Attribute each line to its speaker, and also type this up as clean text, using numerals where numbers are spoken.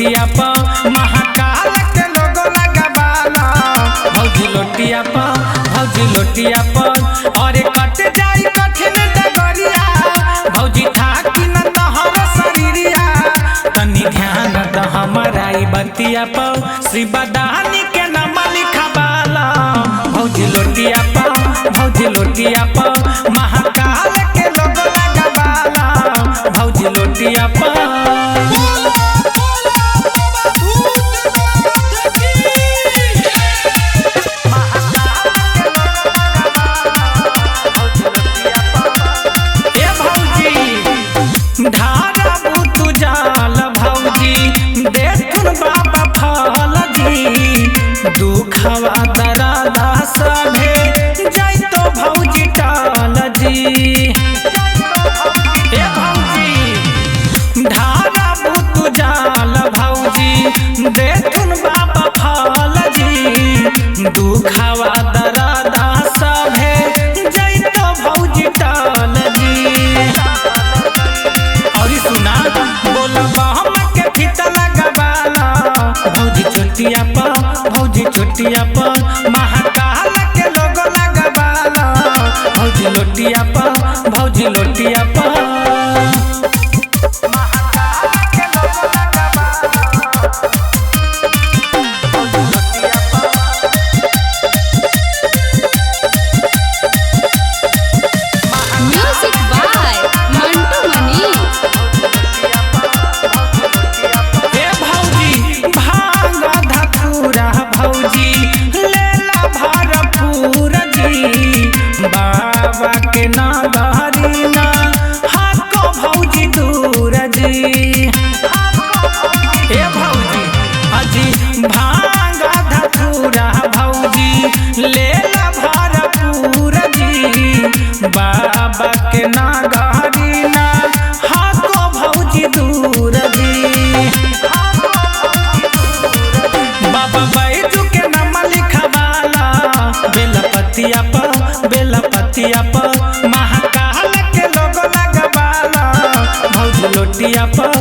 Speaker 1: लोटिया पर महाकाल के लोगो लगावाला भौजी लोटिया पर और कट जाई कठिन डगरिया भौजी थाकी न तोहर शरीरिया तनी ध्यान द हमारा ई बतिया पर श्री बदानी के नाम लिखवाला भौजी लोटिया पर महाकाल के लोगो लगावाला भौजी लोटिया पर। धारा बुतु जाल भौजी देखुन बाबा फल जी दुखवा दरादा सभे जैतो भौजी टाल जी। ए भौजी धारा बुतु जाल भौजी देखुन बाबा फल जी दुखवा दरादा सभे जैतो भौजी टाल जी। भौजी चोटिया पर महाकाल के लोगो लगावाला भौजी लोटिया पर बाबा के नागरी ना हाको भौजी दूर जी। ए भौजी अजी भांगा धतूरा भौजी लेला भरपूर जी बाबा के नागरी ना हाको भौजी दूर जी। बाबा बैजू के नाम लिखवाला बेलपतिया पर महाकाल के लोगो लगावाला भौजी लोटिया पर।